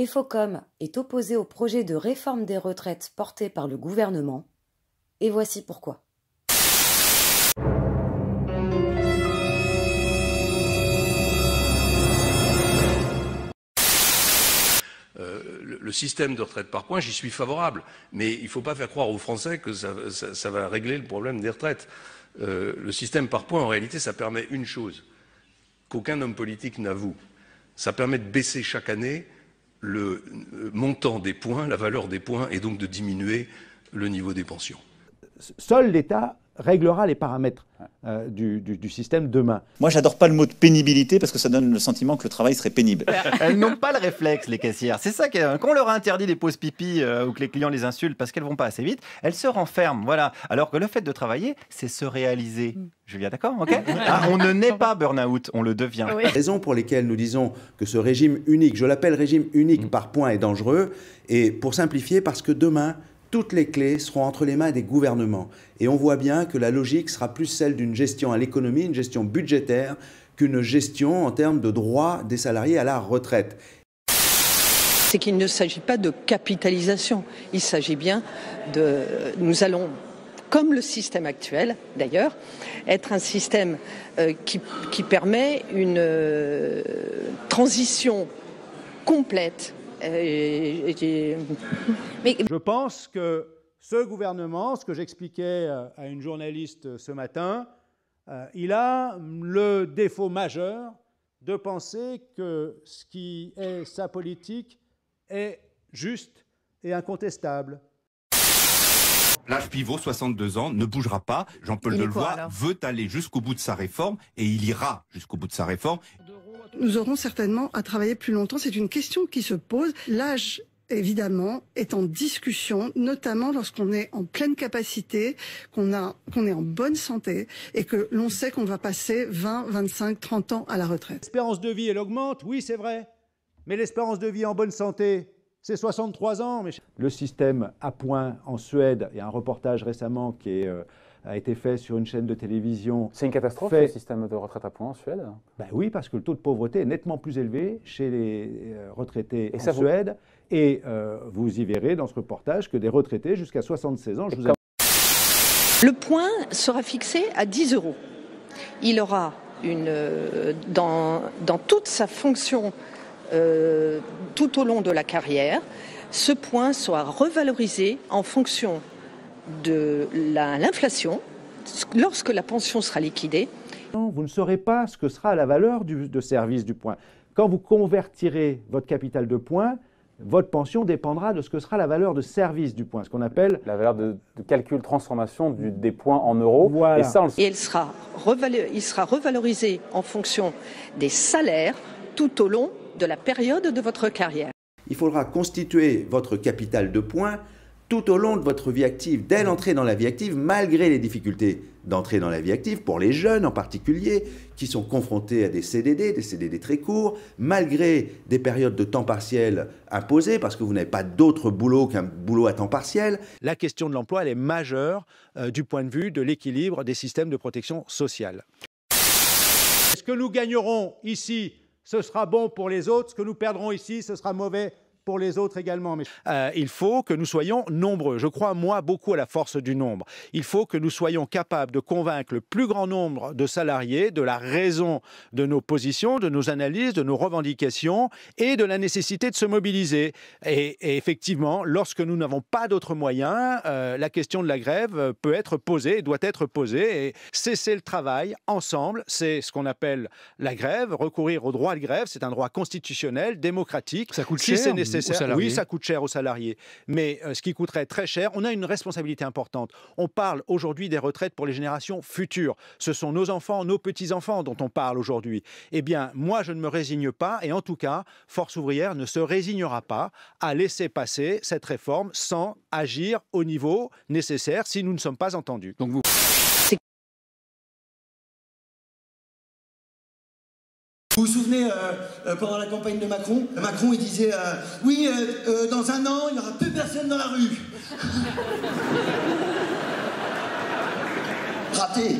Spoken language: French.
EFOCOM est opposé au projet de réforme des retraites porté par le gouvernement, et voici pourquoi. Le système de retraite par points, j'y suis favorable, mais il ne faut pas faire croire aux Français que ça va régler le problème des retraites. Le système par points, en réalité, ça permet une chose qu'aucun homme politique n'avoue. Ça permet de baisser chaque année le montant des points, la valeur des points, et donc de diminuer le niveau des pensions. Seul l'État réglera les paramètres du système demain. Moi, j'adore pas le mot de pénibilité parce que ça donne le sentiment que le travail serait pénible. Elles n'ont pas le réflexe, les caissières. C'est ça quand on leur a interdit les pauses pipi ou que les clients les insultent parce qu'elles vont pas assez vite, elles se renferment. Voilà. Alors que le fait de travailler, c'est se réaliser. Julia, d'accord, ok. On ne naît pas burn-out, on le devient. Oui. Raison pour lesquelles nous disons que ce régime unique, je l'appelle régime unique par points, est dangereux. Et pour simplifier, parce que demain, toutes les clés seront entre les mains des gouvernements. Et on voit bien que la logique sera plus celle d'une gestion à l'économie, une gestion budgétaire, qu'une gestion en termes de droit des salariés à la retraite. C'est qu'il ne s'agit pas de capitalisation. Il s'agit bien de... Nous allons, comme le système actuel d'ailleurs, être un système qui permet une transition complète. Mais... Je pense que ce gouvernement, ce que j'expliquais à une journaliste ce matin, il a le défaut majeur de penser que ce qui est sa politique est juste et incontestable. L'âge pivot, 62 ans, ne bougera pas. Jean-Paul Delevoye veut aller jusqu'au bout de sa réforme et il ira jusqu'au bout de sa réforme. Nous aurons certainement à travailler plus longtemps. C'est une question qui se pose. L'âge, évidemment, est en discussion, notamment lorsqu'on est en pleine capacité, qu'on est en bonne santé et que l'on sait qu'on va passer 20, 25, 30 ans à la retraite. L'espérance de vie, elle augmente, oui, c'est vrai. Mais l'espérance de vie en bonne santé, c'est 63 ans. Le système à points en Suède, il y a un reportage récemment qui a été fait sur une chaîne de télévision. C'est une catastrophe, le système de retraite à points en Suède? Ben oui, parce que le taux de pauvreté est nettement plus élevé chez les retraités en Suède. Et vous y verrez dans ce reportage que des retraités jusqu'à 76 ans... Le point sera fixé à 10 €. Il aura dans toute sa fonction tout au long de la carrière, ce point sera revalorisé en fonction de l'inflation, lorsque la pension sera liquidée. Non, vous ne saurez pas ce que sera la valeur de service du point. Quand vous convertirez votre capital de points, votre pension dépendra de ce que sera la valeur de service du point, ce qu'on appelle... La valeur de calcul, transformation des points en euros. Voilà. Et il sera revalorisé en fonction des salaires tout au long de la période de votre carrière. Il faudra constituer votre capital de points tout au long de votre vie active, dès l'entrée dans la vie active, malgré les difficultés d'entrer dans la vie active, pour les jeunes en particulier, qui sont confrontés à des CDD très courts, malgré des périodes de temps partiel imposées, parce que vous n'avez pas d'autre boulot qu'un boulot à temps partiel. La question de l'emploi, elle est majeure du point de vue de l'équilibre des systèmes de protection sociale. Ce que nous gagnerons ici, ce sera bon pour les autres. Ce que nous perdrons ici, ce sera mauvais pour les autres également. Il faut que nous soyons nombreux. Je crois, moi, beaucoup à la force du nombre. Il faut que nous soyons capables de convaincre le plus grand nombre de salariés de la raison de nos positions, de nos analyses, de nos revendications et de la nécessité de se mobiliser. Et effectivement, lorsque nous n'avons pas d'autres moyens, la question de la grève peut être posée, doit être posée. Et cesser le travail ensemble, c'est ce qu'on appelle la grève. Recourir au droit de grève, c'est un droit constitutionnel, démocratique. Ça coûte cher Oui, ça coûte cher aux salariés. Mais ce qui coûterait très cher, on a une responsabilité importante. On parle aujourd'hui des retraites pour les générations futures. Ce sont nos enfants, nos petits-enfants dont on parle aujourd'hui. Eh bien, moi, je ne me résigne pas. Et en tout cas, Force ouvrière ne se résignera pas à laisser passer cette réforme sans agir au niveau nécessaire si nous ne sommes pas entendus. Donc vous... Vous vous souvenez, pendant la campagne de Macron, il disait oui, dans un an, il n'y aura plus personne dans la rue. Raté.